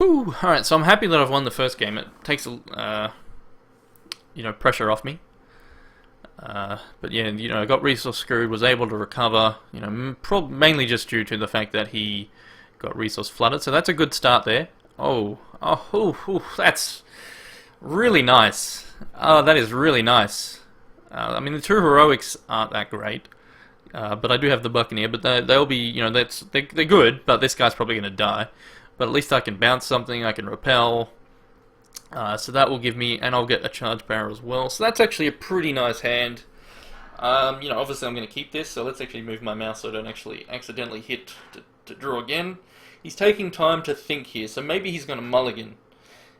Whew. Alright, so I'm happy that I've won the first game. It takes pressure off me. But yeah, I got resource screwed, was able to recover, mainly just due to the fact that he got resource flooded. So that's a good start there. That's really nice. Oh, that is really nice. I mean, the two heroics aren't that great. But I do have the Buccaneer, but they'll be, they're good, but this guy's probably going to die. But at least I can bounce something, I can repel, so that will give me, and I'll get a charge barrel as well. So that's actually a pretty nice hand. Obviously I'm going to keep this, so let's actually move my mouse so I don't actually accidentally hit to draw again. He's taking time to think here, so maybe he's going to mulligan.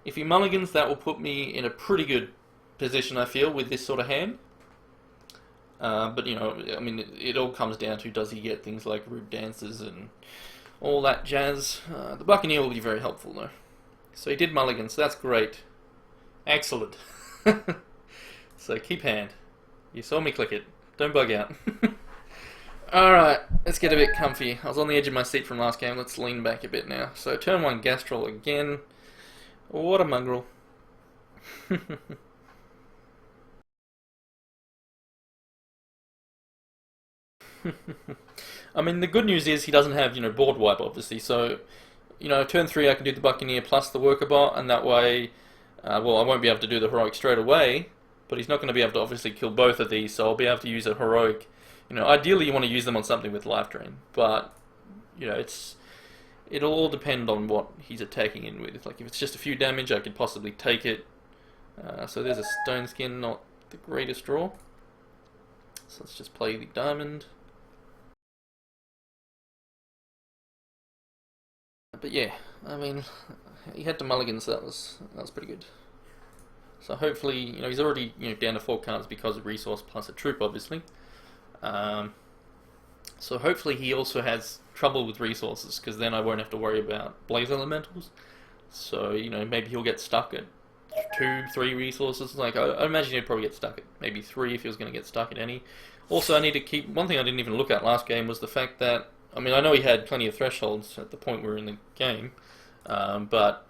If he mulligans, that will put me in a pretty good position, I feel, with this sort of hand. But it all comes down to, does he get things like rude dances and all that jazz. The Buccaneer will be very helpful though. So he did mulligan, so that's great. Excellent. So keep hand. You saw me click it. Don't bug out. Alright, let's get a bit comfy. I was on the edge of my seat from last game. Let's lean back a bit now. So turn 1 Gastrol again. What a mongrel. I mean, the good news is he doesn't have, board wipe, obviously. So, turn 3 I can do the Buccaneer plus the Worker Bot, and that way, I won't be able to do the Heroic straight away, but he's not going to be able to obviously kill both of these, so I'll be able to use a Heroic. Ideally you want to use them on something with Life Drain, but, it'll all depend on what he's attacking in with. Like, if it's just a few damage, I could possibly take it. So there's a Stone Skin, not the greatest draw. So let's just play the Diamond. But yeah, I mean, he had to mulligan, so that was pretty good. So hopefully, he's already down to 4 cards because of resource plus a troop, obviously. So hopefully he also has trouble with resources, because then I won't have to worry about Blaze Elementals. So maybe he'll get stuck at 2, 3 resources. Like I imagine he'd probably get stuck at maybe 3 if he was going to get stuck at any. Also, I need to keep one thing I didn't even look at last game was the fact that. I mean, I know he had plenty of thresholds at the point we were in the game, but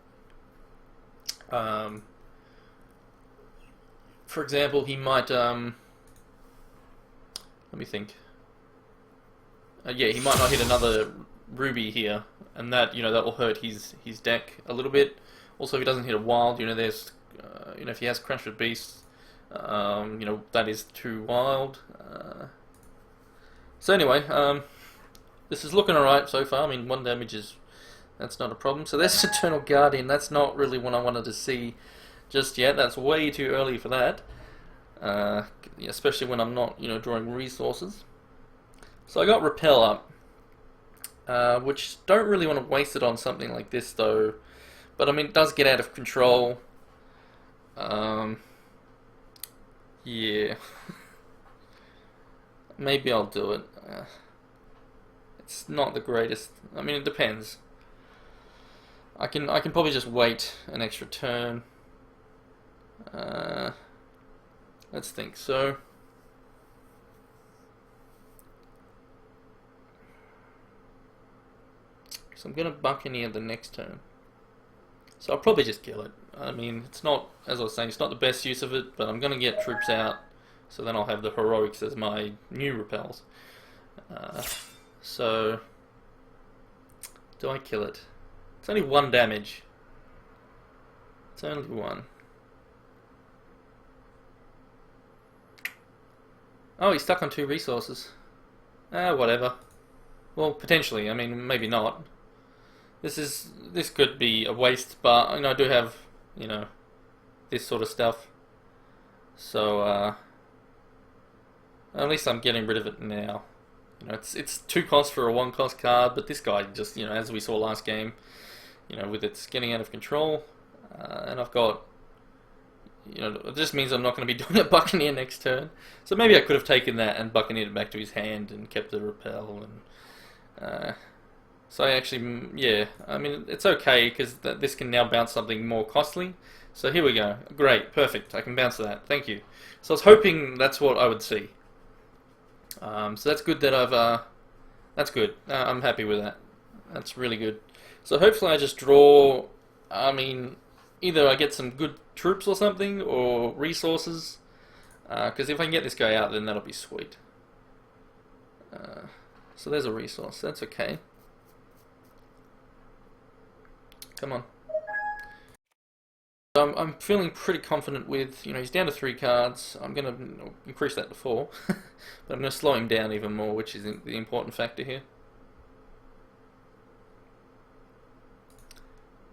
for example, he might, let me think, yeah, he might not hit another Ruby here, and that, that will hurt his deck a little bit. Also, if he doesn't hit a Wild, there's, if he has Crash with Beasts, that is too wild. So anyway, this is looking alright so far. I mean, 1 damage that's not a problem. So there's Eternal Guardian. That's not really what I wanted to see just yet. That's way too early for that. Especially when I'm not, drawing resources. So I got Repel up, which don't really want to waste it on something like this though. But I mean, it does get out of control. Yeah. Maybe I'll do it. It's not the greatest. I mean, it depends. I can probably just wait an extra turn. Let's think. So I'm gonna Buccaneer the next turn. So I'll probably just kill it. I mean, it's not, as I was saying, it's not the best use of it, but I'm gonna get troops out. So then I'll have the Heroics as my new repels. So, do I kill it? It's only 1 damage. It's only 1. Oh, he's stuck on 2 resources. Whatever. Well, potentially. I mean, maybe not. This could be a waste, but I do have, this sort of stuff. So, at least I'm getting rid of it now. It's 2 costs for a 1 cost card, but this guy just, as we saw last game, with its getting out of control, and I've got, it just means I'm not going to be doing a Buccaneer next turn. So maybe I could have taken that and Buccaneered it back to his hand and kept the repel, and so I actually, yeah, I mean, it's okay because this can now bounce something more costly. So here we go. Great, perfect. I can bounce that. Thank you. So I was hoping that's what I would see. So that's good that that's good. I'm happy with that. That's really good. So hopefully I just draw I mean, either I get some good troops or something, or resources. Because if I can get this guy out, then that'll be sweet. So there's a resource. That's okay. Come on. I'm feeling pretty confident with, he's down to 3 cards. I'm going to increase that to 4. But I'm going to slow him down even more, which is the important factor here.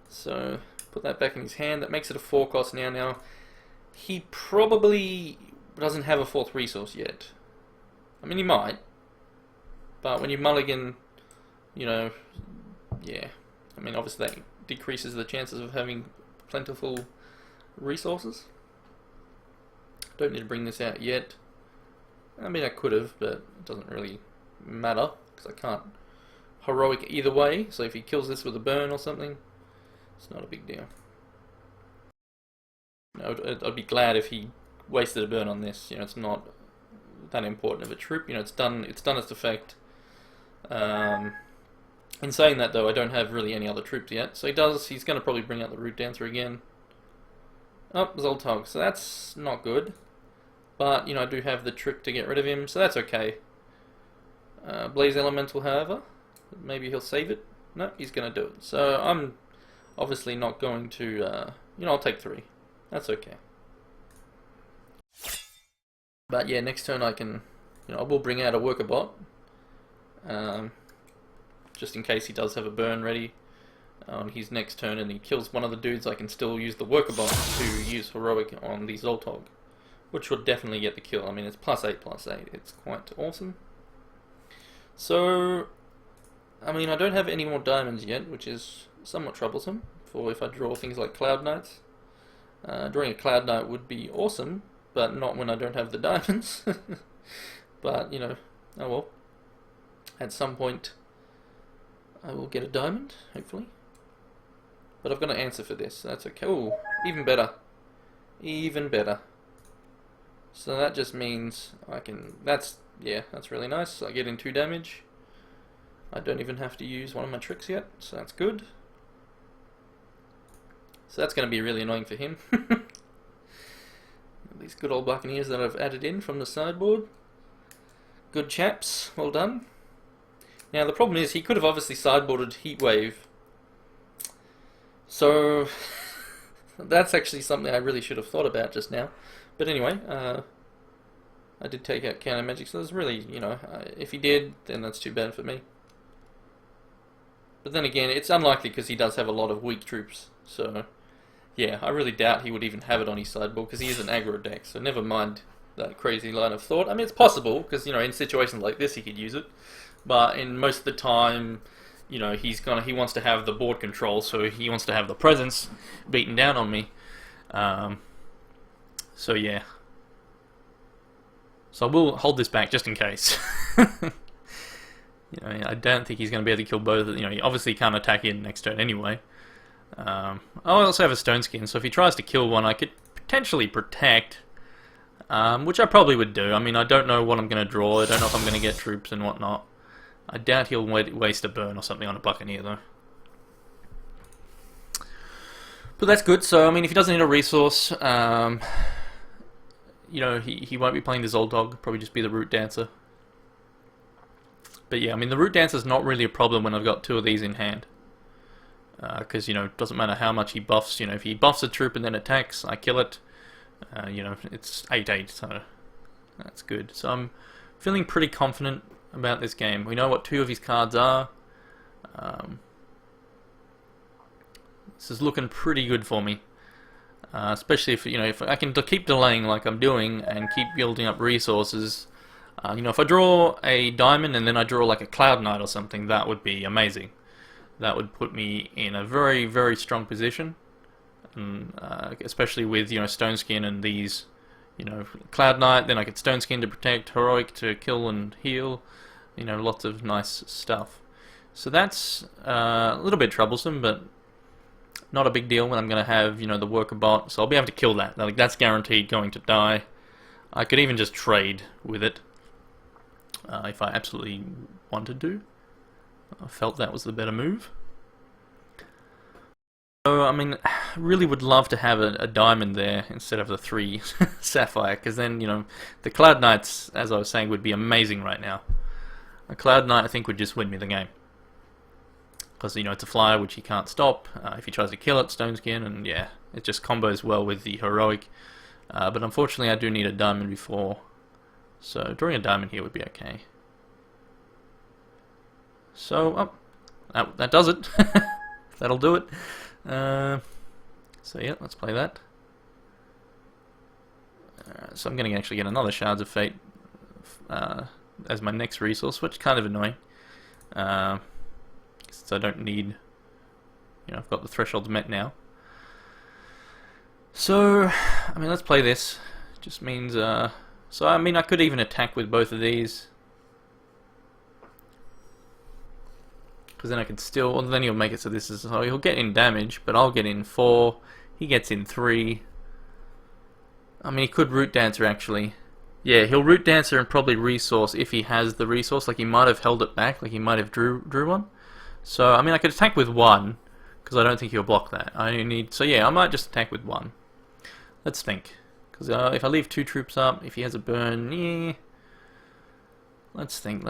So, put that back in his hand. That makes it a 4 cost now. Now, he probably doesn't have a 4th resource yet. I mean, he might. But when you mulligan, yeah. I mean, obviously that decreases the chances of having plentiful resources. Don't need to bring this out yet. I mean, I could have, but it doesn't really matter, because I can't heroic either way. So if he kills this with a burn or something, it's not a big deal. I'd be glad if he wasted a burn on this. It's not that important of a troop. It's done its effect. In saying that, though, I don't have really any other troops yet. So he's going to probably bring out the Root Dancer again. Oh, Zoltog. So that's not good. But, I do have the trick to get rid of him, so that's okay. Blaze Elemental, however, maybe he'll save it. No, he's going to do it. So I'm obviously not going to, I'll take 3. That's okay. But yeah, next turn I can, I will bring out a Worker Bot. Just in case he does have a burn ready on his next turn and he kills one of the dudes, I can still use the Worker Bot to use Heroic on the Zoltog, which will definitely get the kill. I mean, it's +8/+8. It's quite awesome. So, I mean, I don't have any more diamonds yet, which is somewhat troublesome for if I draw things like Cloud Knights. Drawing a Cloud Knight would be awesome, but not when I don't have the diamonds. But, oh well. At some point, I will get a diamond, hopefully. But I've got to answer for this, so that's okay. Ooh, even better. Even better. So that just means I can... That's really nice. I get in 2 damage. I don't even have to use one of my tricks yet, so that's good. So that's going to be really annoying for him. These good old Buccaneers that I've added in from the sideboard. Good chaps, well done. Now the problem is he could have obviously sideboarded Heatwave. So that's actually something I really should have thought about just now. But anyway, I did take out Counter Magic, so there's really, if he did, then that's too bad for me. But then again, it's unlikely because he does have a lot of weak troops. So yeah, I really doubt he would even have it on his sideboard because he is an aggro deck. So never mind that crazy line of thought. I mean, it's possible because in situations like this he could use it. But in most of the time, he wants to have the board control, so he wants to have the presence beaten down on me. So yeah. So I will hold this back just in case. I don't think he's going to be able to kill both. He obviously can't attack in next turn anyway. I also have a Stone Skin, so if he tries to kill one, I could potentially protect. Which I probably would do. I mean, I don't know what I'm going to draw. I don't know if I'm going to get troops and whatnot. I doubt he'll waste a burn or something on a Buccaneer, though. But that's good. So, I mean, if he doesn't need a resource, he won't be playing the Zoltog. Probably just be the Root Dancer. But yeah, I mean, the Root Dancer's not really a problem when I've got 2 of these in hand. Because, it doesn't matter how much he buffs. If he buffs a troop and then attacks, I kill it. It's 8/8, so that's good. So I'm feeling pretty confident about this game. We know what 2 of his cards are. This is looking pretty good for me. Especially if I can keep delaying like I'm doing and keep building up resources. If I draw a diamond and then I draw like a Cloud Knight or something, that would be amazing. That would put me in a very, very strong position. And, especially with Stone Skin and these, Cloud Knight. Then I get Stone Skin to protect, Heroic to kill and heal. Lots of nice stuff. So that's a little bit troublesome, but not a big deal when I'm going to have the Worker Bot. So I'll be able to kill that. Like, that's guaranteed going to die. I could even just trade with it if I absolutely wanted to. I felt that was the better move. So, I mean, I really would love to have a diamond there instead of the 3 sapphire, because then, you know, the Cloud Knights, as I was saying, would be amazing right now. A Cloud Knight, I think, would just win me the game. Because, you know, it's a flyer which he can't stop. If he tries to kill it, Stone Skin, and yeah, it just combos well with the heroic. But unfortunately, I do need a diamond before. So, drawing a diamond here would be okay. So, oh, that does it. That'll do it. So yeah, let's play that. So I'm going to actually get another Shards of Fate as my next resource, which is kind of annoying. So I don't need, you know, I've got the thresholds met now. So, I mean, let's play this. Just means, so I mean, I could even attack with both of these. Because then I could still, well, then he'll make it so this is, so he'll get in damage, but I'll get in 4, he gets in 3. I mean, he could Root Dancer actually. Yeah, he'll Root Dancer and probably resource if he has the resource, like he might have held it back, like he might have drew one. So, I mean, I could attack with 1, because I don't think he'll block that. I only need, so yeah, I might just attack with 1. Let's think. Because if I leave 2 troops up, if he has a burn, yeah. Let's think.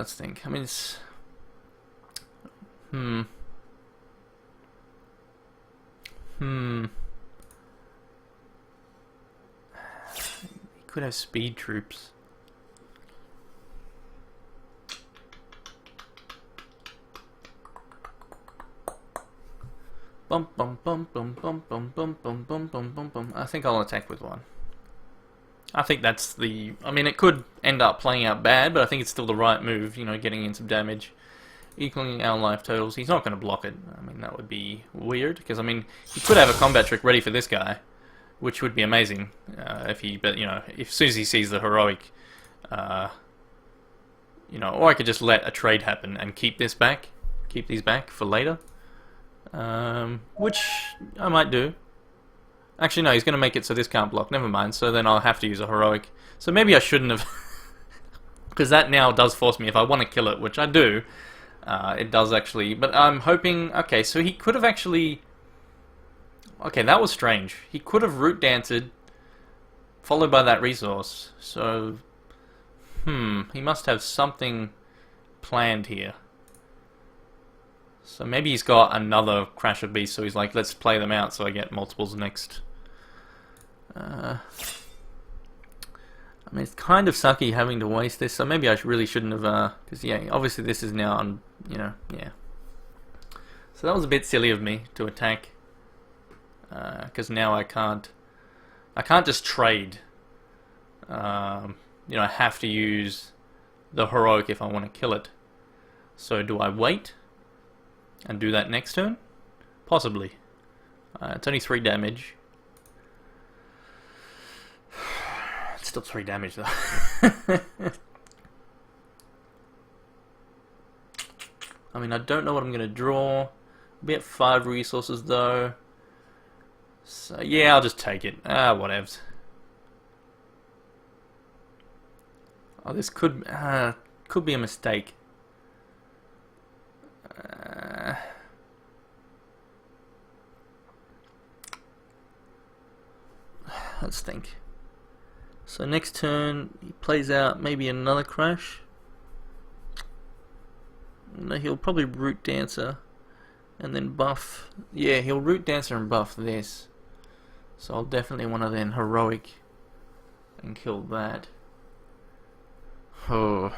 I mean, it's... He could have speed troops. Bum bum bum bum bum bum bum bum bum bum bum bum. I think I'll attack with 1. I think that's the... I mean, it could end up playing out bad, but I think it's still the right move, you know, getting in some damage. Equaling our life totals. He's not going to block it. I mean, that would be weird, because, I mean, he could have a combat trick ready for this guy, which would be amazing, if he, but, you know, if, as soon as he sees the heroic, you know, or I could just let a trade happen and keep these back for later, which I might do. Actually, no, he's going to make it so this can't block, never mind, so then I'll have to use a heroic. So maybe I shouldn't have, because that now does force me, if I want to kill it, which I do, it does actually, but I'm hoping, okay, so he could have actually, okay, that was strange. He could have Root Danced, followed by that resource, so, he must have something planned here. So maybe he's got another Crash of Beasts, so he's like, let's play them out so I get multiples next. I mean, it's kind of sucky having to waste this, so maybe I really shouldn't have, because, yeah, obviously this is now, you know, yeah. So that was a bit silly of me to attack, because now I can't just trade. You know, I have to use the heroic if I want to kill it. So do I wait and do that next turn? Possibly. It's only 3 damage. Still 3 damage though. I mean, I don't know what I'm going to draw. I'll be at 5 resources though. So yeah, I'll just take it. Whatevs. Oh, this could be a mistake. Let's think. So next turn, he plays out maybe another Crash. No, he'll probably Root Dancer and then buff. Yeah, he'll Root Dancer and buff this. So I'll definitely want to then heroic and kill that. Oh.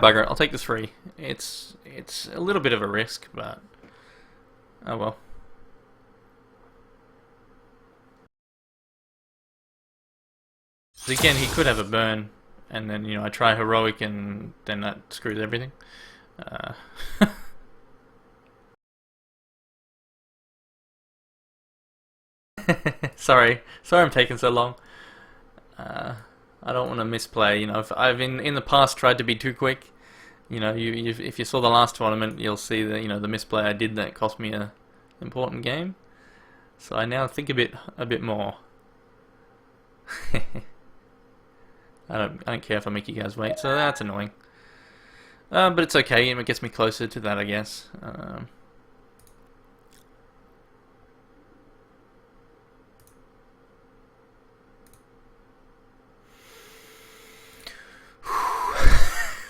Bugger it. I'll take this free. It's a little bit of a risk, but oh well. Again, he could have a burn, and then, you know, I try heroic, and then that screws everything. Sorry I'm taking so long. I don't want to misplay. You know, if I've in the past tried to be too quick. You know, if you saw the last tournament, you'll see that, you know, the misplay I did that cost me a important game. So I now think a bit more. I don't care if I make you guys wait, so that's annoying. But it's okay, it gets me closer to that, I guess.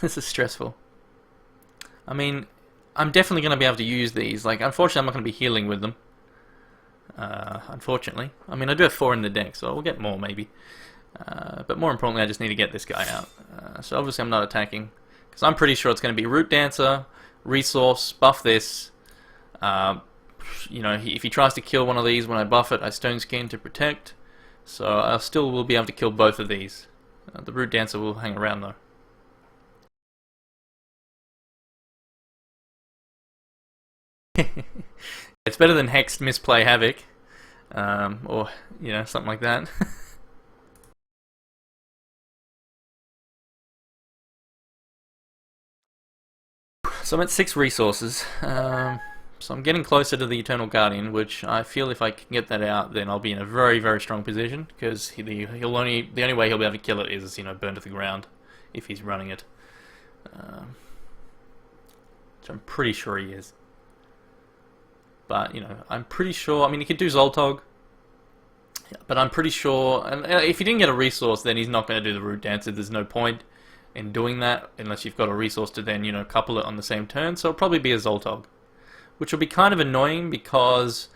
This is stressful. I mean, I'm definitely going to be able to use these. Like, unfortunately, I'm not going to be healing with them. Unfortunately. I mean, I do have 4 in the deck, so we'll get more, maybe. But more importantly, I just need to get this guy out. So obviously I'm not attacking, because I'm pretty sure it's going to be Root Dancer, Resource, buff this. You know, if he tries to kill one of these when I buff it, I Stone Skin to protect. So I still will be able to kill both of these. The Root Dancer will hang around though. It's better than Hex Misplay Havoc, or you know, something like that. So I'm at 6 resources. So I'm getting closer to the Eternal Guardian, which I feel if I can get that out, then I'll be in a very, very strong position, because the only way he'll be able to kill it is, you know, burn to the ground if he's running it. Which I'm pretty sure he is. But, you know, I'm pretty sure, I mean, he could do Zoltog, but I'm pretty sure, and if he didn't get a resource, then he's not going to do the Root Dancer. There's no point in doing that unless you've got a resource to then, you know, couple it on the same turn. So it'll probably be a Zoltog, which will be kind of annoying because,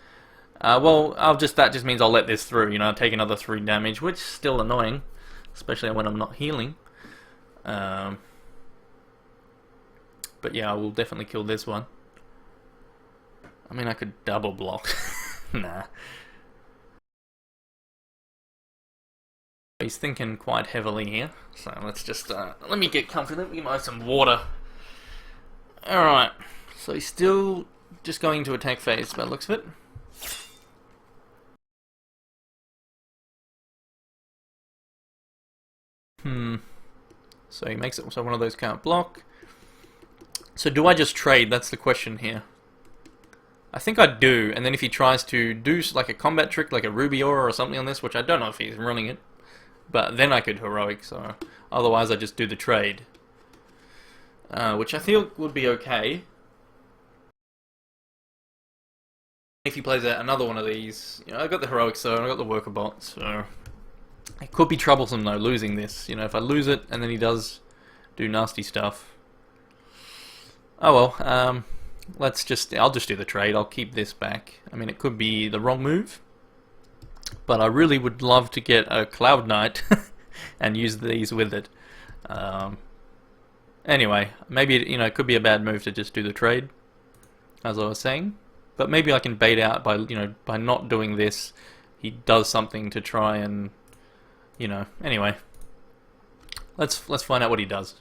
well, that just means I'll let this through. You know, I'll take another 3 damage, which is still annoying, especially when I'm not healing. But yeah, I will definitely kill this one. I mean, I could double block. Nah. He's thinking quite heavily here, so let's just let me get comfy. Let me get some water. Alright, so he's still just going to attack phase by the looks of it. So he makes it so one of those can't block. So do I just trade? That's the question here. I think I do, and then if he tries to do like a combat trick, like a Ruby Aura or something on this, which I don't know if he's running it, but then I could heroic, so otherwise I just do the trade. Which I feel would be okay. If he plays out another one of these, you know, I got the heroic, so I got the worker bot, so it could be troublesome though, losing this. You know, if I lose it and then he does do nasty stuff. Oh well, I'll just do the trade. I'll keep this back. I mean, it could be the wrong move, but I really would love to get a Cloud Knight and use these with it. Anyway, maybe, you know, it could be a bad move to just do the trade, as I was saying. But maybe I can bait out by, you know, by not doing this, he does something to try and, you know. Anyway, let's find out what he does.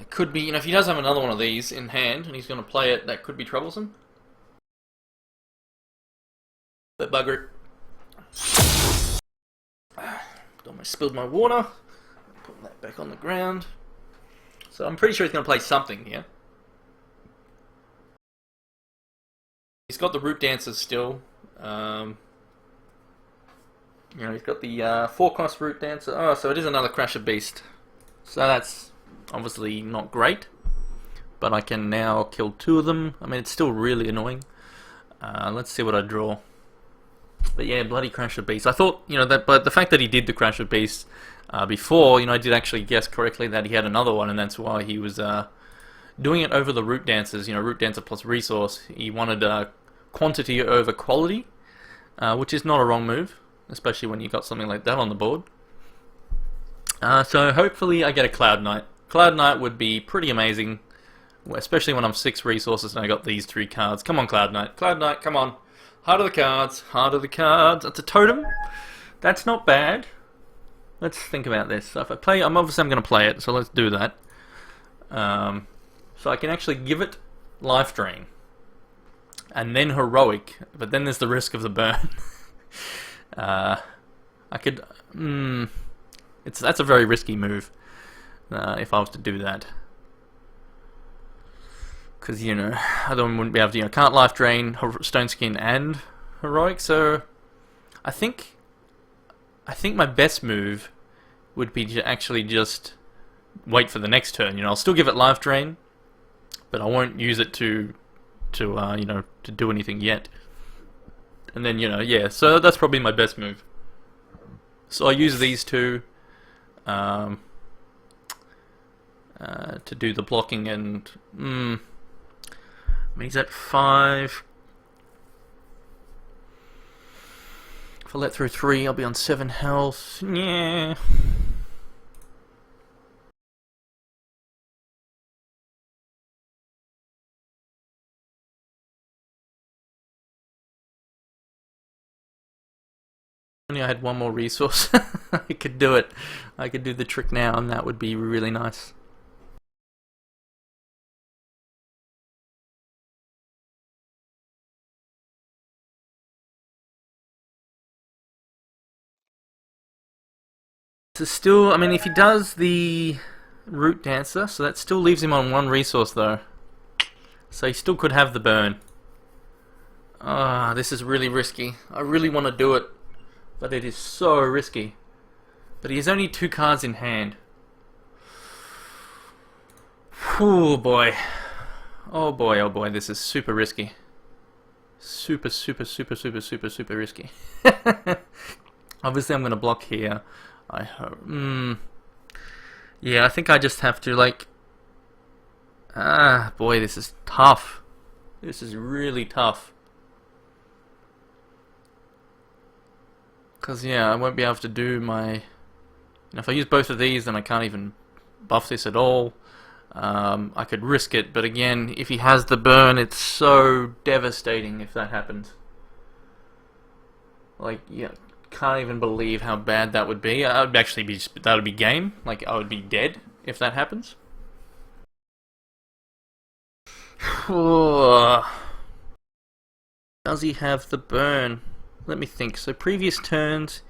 It could be, you know, if he does have another one of these in hand and he's going to play it, that could be troublesome. But bugger it. Almost spilled my water. Put that back on the ground. So I'm pretty sure he's going to play something here. He's got the Root Dancers still. You know, he's got the 4-cost Root Dancer. Oh, so it is another Crasher Beast. So that's obviously not great. But I can now kill 2 of them. I mean, it's still really annoying. Let's see what I draw. But yeah, bloody Crasher Beast. I thought, you know, but the fact that he did the Crasher Beast before, you know, I did actually guess correctly that he had another one, and that's why he was doing it over the Root Dancers. You know, Root Dancer plus Resource. He wanted quantity over quality, which is not a wrong move, especially when you got something like that on the board. So hopefully I get a Cloud Knight. Cloud Knight would be pretty amazing, especially when I'm 6 resources and I got these 3 cards. Come on, Cloud Knight. Cloud Knight, come on. Heart of the cards. Heart of the cards. That's a totem. That's not bad. Let's think about this. So if I play, obviously I'm going to play it, so let's do that. So I can actually give it Life Drain. And then Heroic, but then there's the risk of the burn. I could... that's a very risky move, if I was to do that. Because, you know, I then wouldn't be able to, can't life drain Stone Skin and Heroic, so I think my best move would be to actually just wait for the next turn. I'll still give it life drain, but I won't use it to do anything yet. And then yeah. So that's probably my best move. So I use these two to do the blocking, and he's at 5. If I let through 3, I'll be on 7 health. Yeah. Only I had one more resource, I could do it. I could do the trick now, and that would be really nice. So still, if he does the Root Dancer, so that still leaves him on 1 resource though. So he still could have the burn. Ah, this is really risky. I really want to do it, but it is so risky. But he has only 2 cards in hand. Oh boy. Oh boy, oh boy, this is super risky. Super risky. Obviously I'm going to block here. I hope. Yeah, I think I just have to, boy, this is tough. This is really tough. Because, yeah, I won't be able to do my... if I use both of these, then I can't even buff this at all. I could risk it, but again, if he has the burn, it's so devastating if that happens. Yeah, can't even believe how bad that would be. That would be game. I would be dead if that happens. Does he have the burn? Let me think. So previous turns,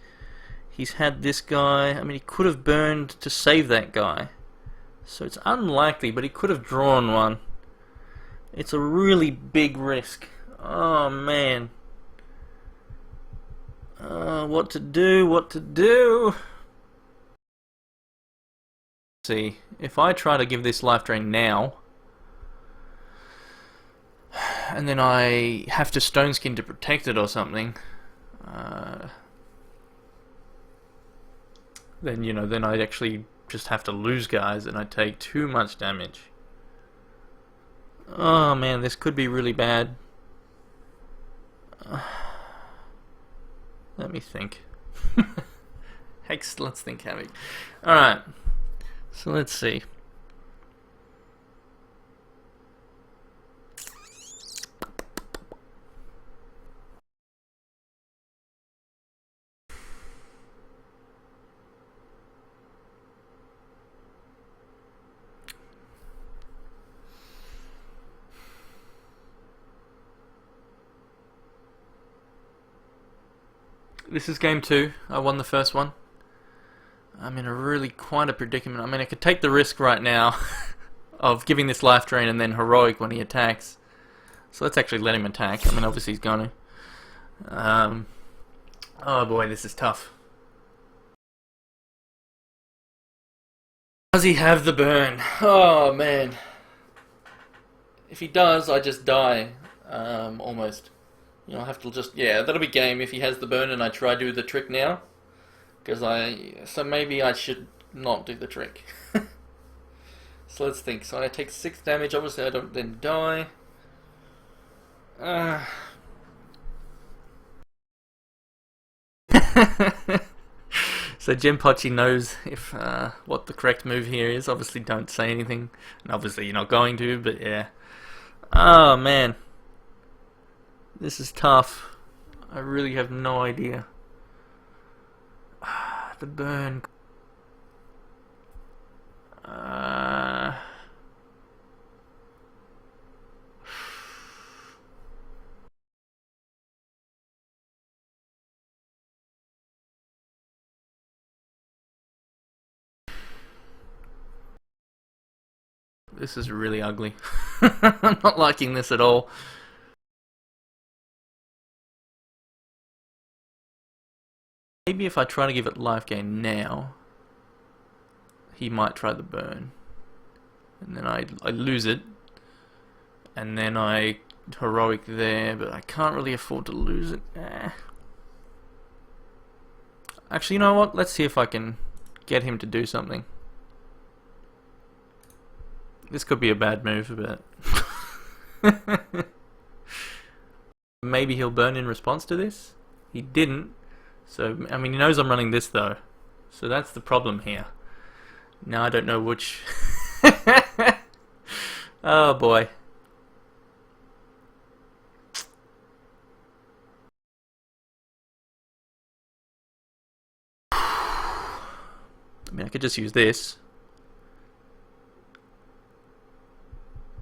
he's had this guy. He could have burned to save that guy. So it's unlikely, but he could have drawn one. It's a really big risk. Oh man. What to do? See, if I try to give this life drain now, and then I have to Stone Skin to protect it or something, then I'd actually just have to lose guys, and I take too much damage. Oh man, this could be really bad. Let me think. Hex, let's think, Havoc. Alright, so let's see. This is game 2. I won the first one. I'm in quite a predicament. I could take the risk right now of giving this life drain and then heroic when he attacks. So let's actually let him attack. Obviously he's going to. Oh boy, this is tough. Does he have the burn? Oh man. If he does, I just die. Almost. I'll have to just... yeah, that'll be game if he has the burn and I try to do the trick now. So maybe I should not do the trick. So let's think. So I take 6 damage. Obviously I don't then die. So Genpochi knows if what the correct move here is. Obviously don't say anything. And obviously you're not going to, but yeah. Oh man. This is tough. I really have no idea. The burn. This is really ugly. I'm not liking this at all. Maybe if I try to give it life gain now, he might try the burn. And then I lose it. And then I heroic there, but I can't really afford to lose it. Actually, you know what? Let's see if I can get him to do something. This could be a bad move, but... Maybe he'll burn in response to this? He didn't. So, I mean, he knows I'm running this, though. So that's the problem here. Now I don't know which... Oh, boy. I mean, I could just use this.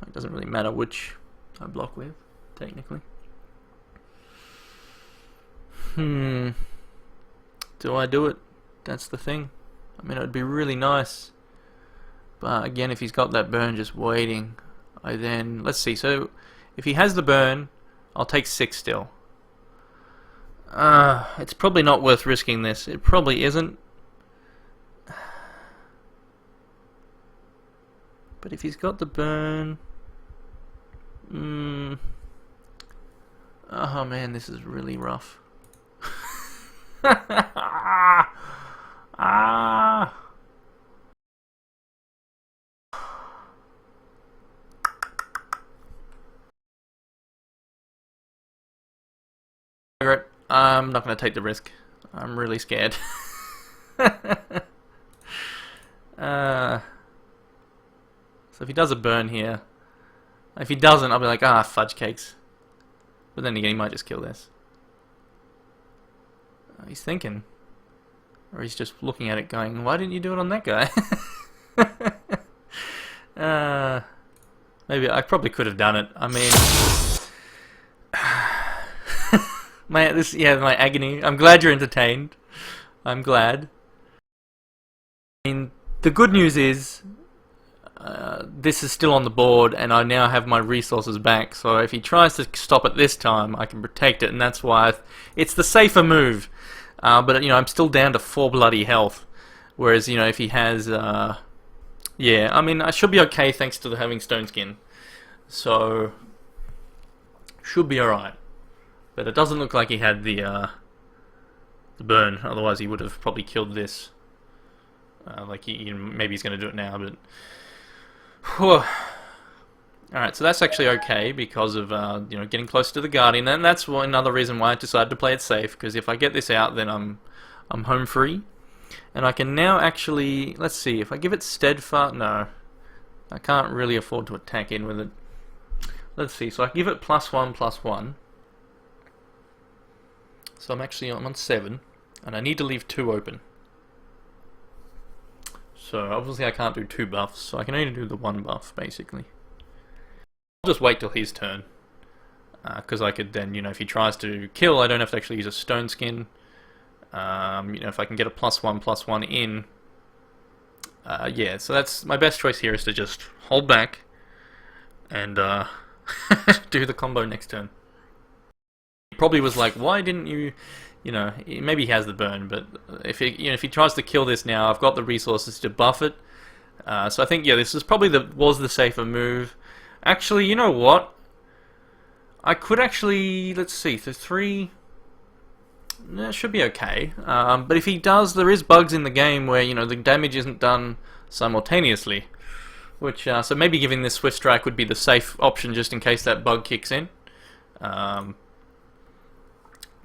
It doesn't really matter which I block with, technically. Do I do it? That's the thing. I mean, it would be really nice. But again, if he's got that burn just waiting, I then... Let's see, so if he has the burn, I'll take 6 still. It's probably not worth risking this. It probably isn't. But if he's got the burn... Oh man, this is really rough. I'm not going to take the risk. I'm really scared. So if he does a burn here, if he doesn't, I'll be like, ah, fudge cakes. But then again, he might just kill this. He's thinking. Or he's just looking at it going, why didn't you do it on that guy? Maybe I probably could have done it. I mean... my agony. I'm glad you're entertained. I'm glad. I mean, the good news is... this is still on the board, and I now have my resources back. So if he tries to stop it this time, I can protect it, and that's why it's the safer move. But you know, I'm still down to 4 bloody health. Whereas you know, if he has, yeah, I mean, I should be okay thanks to having Stone Skin. So should be all right. But it doesn't look like he had the burn. Otherwise, he would have probably killed this. Like maybe he's going to do it now, but. Alright, so that's actually okay because of you know, getting close to the Guardian, and that's another reason why I decided to play it safe, because if I get this out, then I'm home free. And I can now actually, let's see, if I give it Steadfast, no, I can't really afford to attack in with it. Let's see, so I give it +1/+1. So I'm on 7, and I need to leave 2 open. So obviously I can't do 2 buffs, so I can only do the 1 buff, basically. I'll just wait till his turn, because I could then, you know, if he tries to kill, I don't have to actually use a Stone Skin. You know, if I can get a +1/+1 in, yeah, so that's my best choice here, is to just hold back and do the combo next turn. He probably was like, why didn't you... You know, maybe he has the burn, but if he tries to kill this now, I've got the resources to buff it. So I think, yeah, this is probably was the safer move. Actually, you know what? I could actually, let's see, so 3... That should be okay. But if he does, there is bugs in the game where, you know, the damage isn't done simultaneously. Which, so maybe giving this Swift Strike would be the safe option just in case that bug kicks in.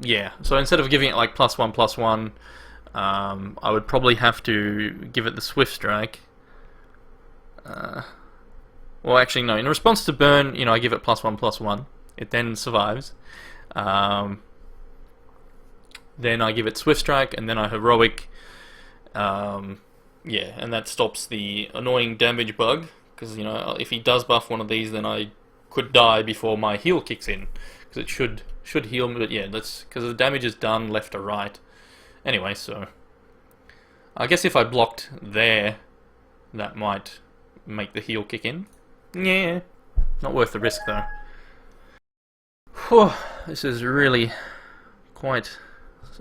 Yeah, so instead of giving it like +1/+1, I would probably have to give it the Swift Strike. Well, actually, no. In response to burn, you know, I give it +1/+1. It then survives. Then I give it Swift Strike, and then I heroic. Yeah, and that stops the annoying damage bug. Because you know, if he does buff one of these, then I could die before my heal kicks in. Because it should heal me, but yeah, that's because the damage is done left to right. Anyway, so I guess if I blocked there, that might make the heal kick in. Yeah. Not worth the risk, though. Whew, this is really quite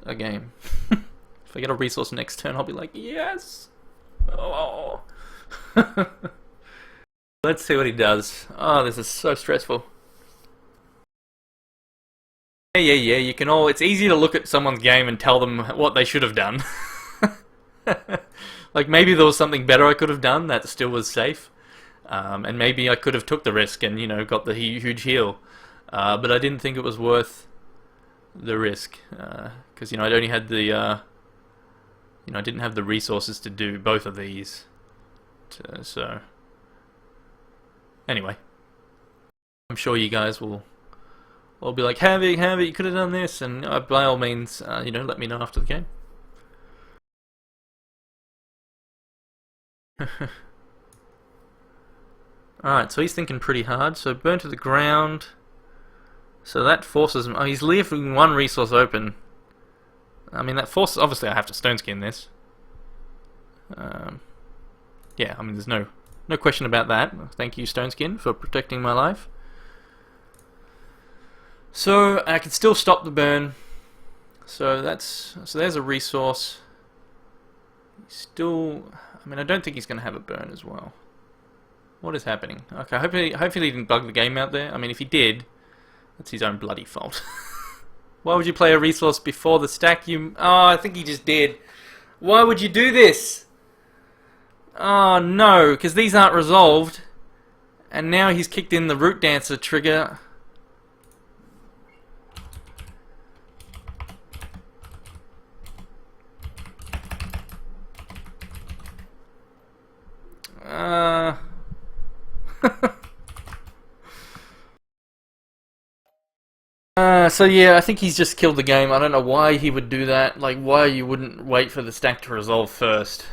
a game. If I get a resource next turn, I'll be like, yes! Oh. Let's see what he does. Oh, this is so stressful. Yeah, you can all... It's easy to look at someone's game and tell them what they should have done. Like, maybe there was something better I could have done that still was safe. And maybe I could have took the risk and, you know, got the huge heal. But I didn't think it was worth the risk. Because, you know, I'd only had the... you know, I didn't have the resources to do both of these. So... Anyway. I'm sure you guys will be like, Havoc, you could have done this. And by all means, you know, let me know after the game. Alright, so he's thinking pretty hard. So burn to the ground. So that forces him... Oh, he's leaving one resource open. I mean, that forces... Obviously, I have to stone skin this. Yeah, I mean, there's no question about that. Thank you, stone skin, for protecting my life. So I can still stop the burn. So there's a resource. Still... I mean, I don't think he's going to have a burn as well. What is happening? Okay, hopefully he didn't bug the game out there. I mean, if he did, that's his own bloody fault. Why would you play a resource before the stack? Oh, I think he just did. Why would you do this? Oh, no, because these aren't resolved. And now he's kicked in the Root Dancer trigger. So yeah, I think he's just killed the game. I don't know why he would do that. Like, why you wouldn't wait for the stack to resolve first.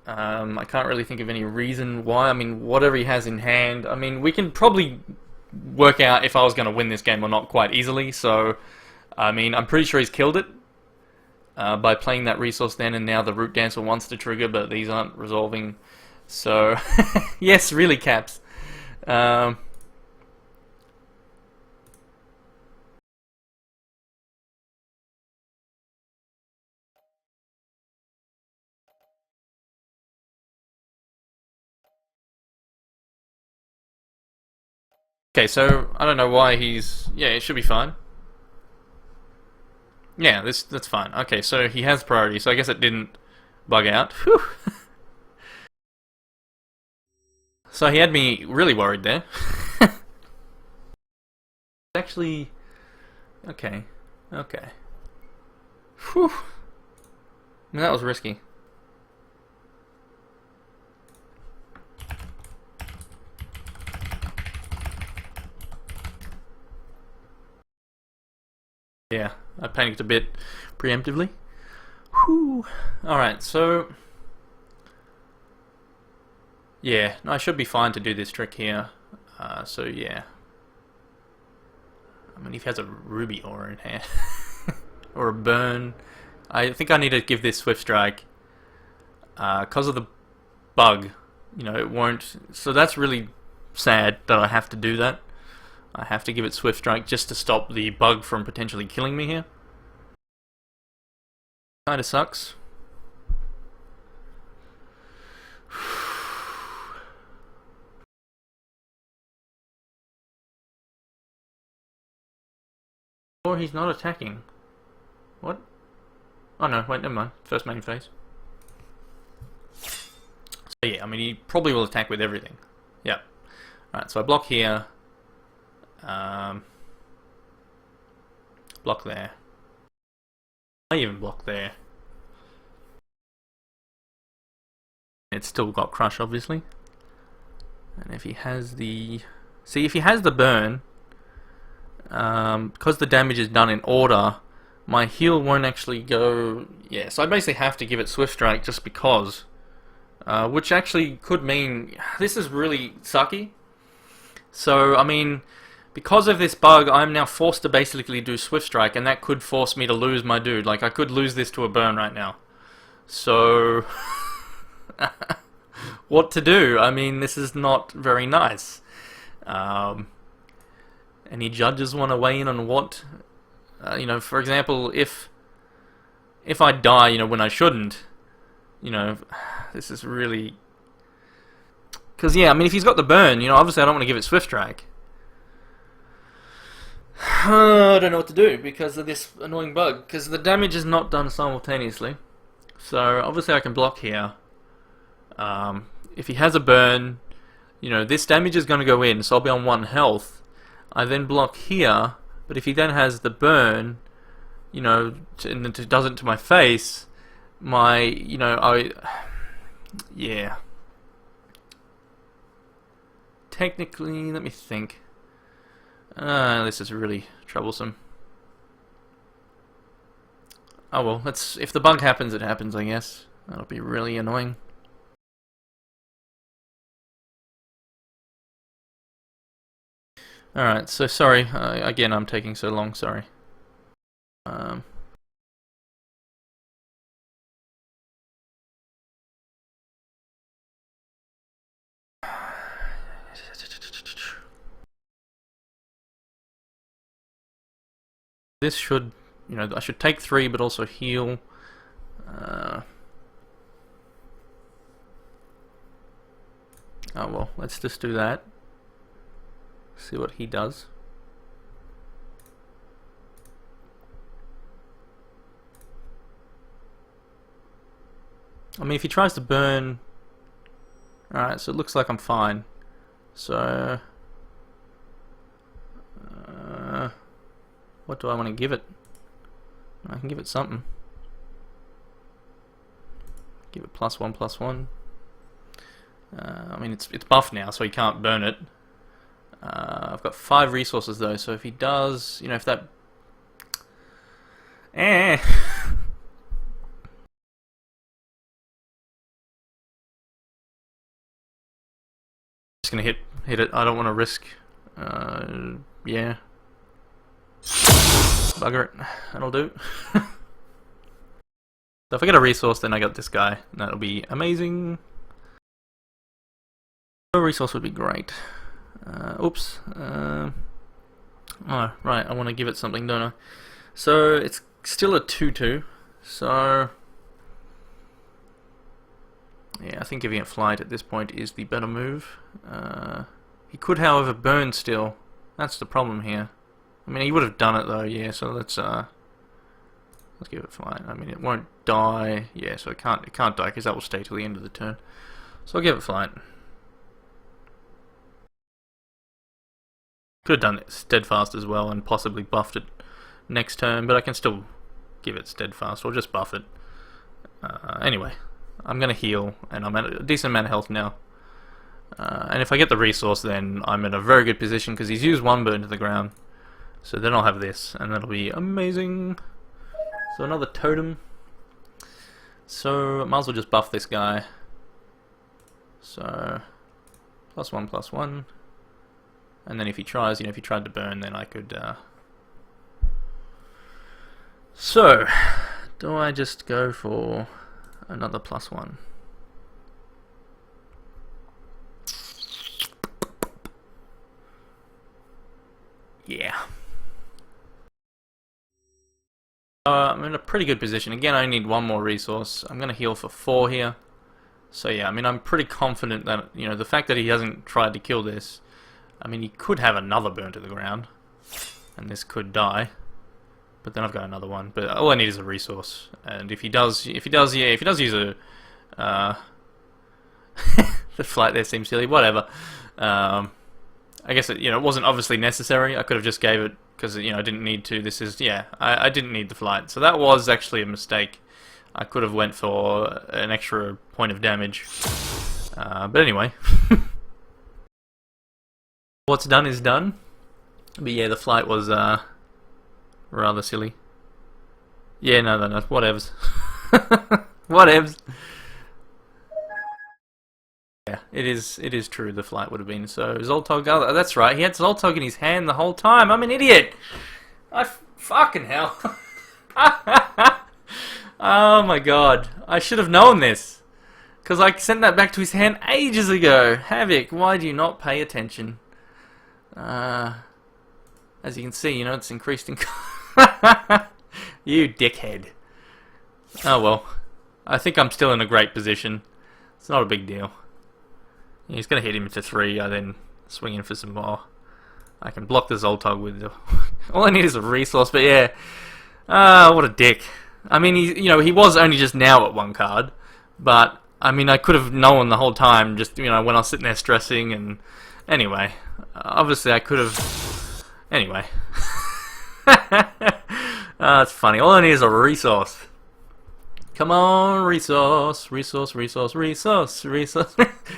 I can't really think of any reason why. I mean, whatever he has in hand. I mean, we can probably work out if I was going to win this game or not quite easily. So, I mean, I'm pretty sure he's killed it. By playing that resource then, and now the Root Dancer wants to trigger, but these aren't resolving. So, yes, really, Caps. Okay, so I don't know why he's... Yeah, it should be fine. Yeah, that's fine. Okay, so he has priority, so I guess it didn't bug out. Whew. So he had me really worried there. Actually... Okay. Whew. I mean, that was risky. Yeah, I panicked a bit preemptively. Whew. Alright, so... Yeah, no, I should be fine to do this trick here. So yeah. I mean, if he has a ruby ore in hand. Or a burn. I think I need to give this Swift Strike. Because of the bug. You know, it won't... So that's really sad that I have to do that. I have to give it Swift Strike just to stop the bug from potentially killing me here. Kinda sucks. Or he's not attacking. What? Oh no, wait, never mind. First main phase. So yeah, I mean, he probably will attack with everything. Yeah. Alright, so I block here. Block there. I even block there. It's still got crush, obviously. And if he has the... See, if he has the burn, because the damage is done in order, my heal won't actually go... Yeah, so I basically have to give it Swift Strike just because. Which actually could mean... This is really sucky. So, I mean... Because of this bug, I'm now forced to basically do Swift Strike, and that could force me to lose my dude. Like, I could lose this to a burn right now. So... what to do? I mean, this is not very nice. Any judges want to weigh in on what, you know, for example, if I die, you know, when I shouldn't, you know, this is really... Because, yeah, I mean, if he's got the burn, you know, obviously I don't want to give it Swift Strike. I don't know what to do because of this annoying bug, because the damage is not done simultaneously. So, obviously I can block here. If he has a burn, you know, this damage is going to go in, so I'll be on 1 health. I then block here, but if he then has the burn, you know, and it does it to my face, you know, yeah. Technically, let me think. This is really troublesome. Oh well, if the bug happens, it happens, I guess. That'll be really annoying. Alright, so sorry. Again, I'm taking so long, sorry. This should, you know, I should take 3 but also heal. Oh well, let's just do that. See what he does. I mean, if he tries to burn... Alright, so it looks like I'm fine. So... what do I want to give it? I can give it something. Give it +1/+1. I mean, it's buffed now, so he can't burn it. I've got 5 resources though, so if he does, you know, if that... Just gonna hit it. I don't want to risk. Yeah. Bugger it. That'll do. So if I get a resource, then I got this guy. And that'll be amazing. A resource would be great. Oops. Oh, right. I want to give it something, don't I? So it's still a 2/2. So yeah, I think giving it flight at this point is the better move. He could, however, burn still. That's the problem here. I mean, he would have done it though. Yeah. So let's give it flight. I mean, it won't die. Yeah. So it can't die because that will stay till the end of the turn. So I'll give it flight. Could have done it steadfast as well and possibly buffed it next turn, but I can still give it steadfast or just buff it. Anyway, I'm going to heal, and I'm at a decent amount of health now. And if I get the resource, then I'm in a very good position because he's used 1 burn to the ground. So then I'll have this, and that'll be amazing. So another totem. So I might as well just buff this guy. So +1/+1. And then if he tries, you know, if he tried to burn, then I could... So, do I just go for another +1? Yeah. I'm in a pretty good position. Again, I need 1 more resource. I'm going to heal for 4 here. So yeah, I mean, I'm pretty confident that, you know, the fact that he hasn't tried to kill this... I mean, he could have another burn to the ground, and this could die. But then I've got another one. But all I need is a resource, and if he does use a, the flight there seems silly. Whatever. I guess it, you know, it wasn't obviously necessary. I could have just gave it because, you know, I didn't need to. This is, yeah, I didn't need the flight, so that was actually a mistake. I could have went for an extra point of damage. But anyway. What's done is done. But yeah, the flight was rather silly. Yeah, no, whatevs. Whatevs. Yeah, it is true, the flight would have been. So Zoltog, oh, that's right, he had Zoltog in his hand the whole time. I'm an idiot. Fucking hell. Oh my god, I should have known this. Because I sent that back to his hand ages ago. Havoc, why do you not pay attention? As you can see, you know, it's increased in... You dickhead. Oh well. I think I'm still in a great position. It's not a big deal. Yeah, he's going to hit him into 3, I then swing in for some more. I can block the Zoltog with... All I need is a resource, but yeah. What a dick. I mean, he was only just now at 1 card, but, I mean, I could have known the whole time, just, when I was sitting there stressing, and... Anyway. Obviously, I could have... Anyway. It's funny. All I need is a resource. Come on, resource.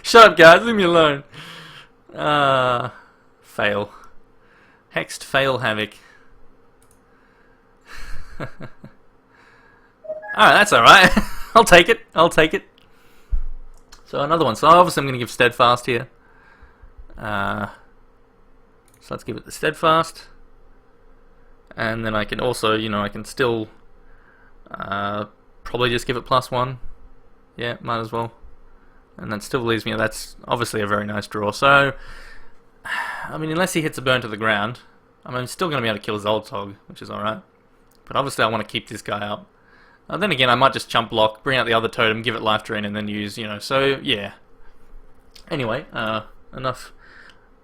Shut up, guys. Leave me alone. Fail. Hexed fail havoc. Alright, that's alright. I'll take it. So another one. So obviously I'm going to give steadfast here. So let's give it the steadfast. And then I can also, I can still probably just give it +1. Yeah, might as well. And that still leaves me, that's obviously a very nice draw. So, I mean, unless he hits a burn to the ground, I'm still going to be able to kill Zoltog, which is alright. But obviously I want to keep this guy up. Then again, I might just chump block, bring out the other totem, give it life drain, and then use, so yeah. Anyway, enough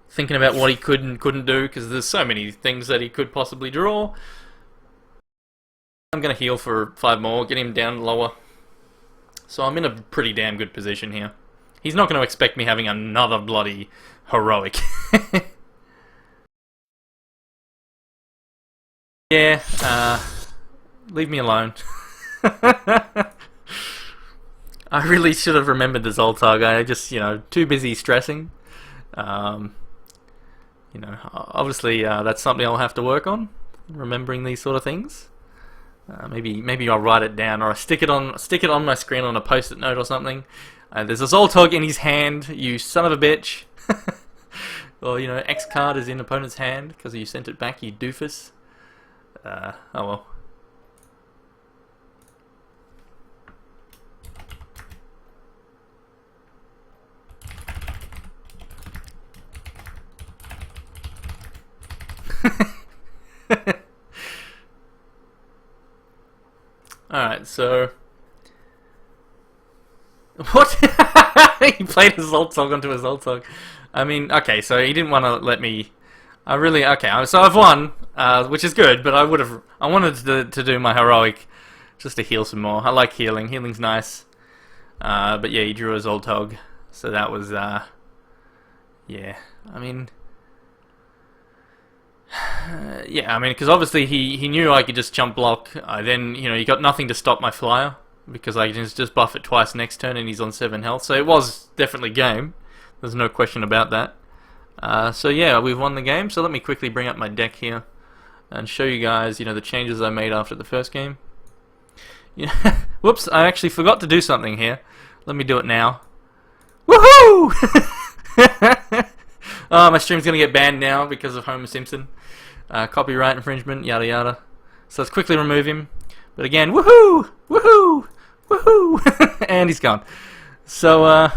thinking about what he could and couldn't do, because there's so many things that he could possibly draw. I'm going to heal for 5 more, get him down lower. So I'm in a pretty damn good position here. He's not going to expect me having another bloody heroic. Yeah, leave me alone. I really should have remembered the Zoltog. I just, too busy stressing. Obviously that's something I'll have to work on, remembering these sort of things. Maybe I'll write it down, or I'll stick it on my screen on a post-it note or something. There's a Zoltog in his hand, you son of a bitch. Or X card is in opponent's hand because you sent it back, you doofus. Oh well. Alright, so... What? He played a Zoltog onto a Zoltog. I mean, okay, so he didn't want to let me... Okay, so I've won, which is good, but I wanted to do my heroic just to heal some more. I like healing. Healing's nice. But yeah, he drew a Zoltog, so that was, yeah, I mean... Yeah, I mean, because obviously he knew I could just jump block. Then, he got nothing to stop my flyer, because I can just buff it twice next turn and he's on 7 health. So it was definitely game. There's no question about that. So yeah, we've won the game. So let me quickly bring up my deck here and show you guys, the changes I made after the first game. Whoops, I actually forgot to do something here. Let me do it now. Woohoo! Oh, my stream's gonna get banned now because of Homer Simpson. Copyright infringement, yada yada. So let's quickly remove him. But again, woohoo! Woohoo! Woohoo! And he's gone. So,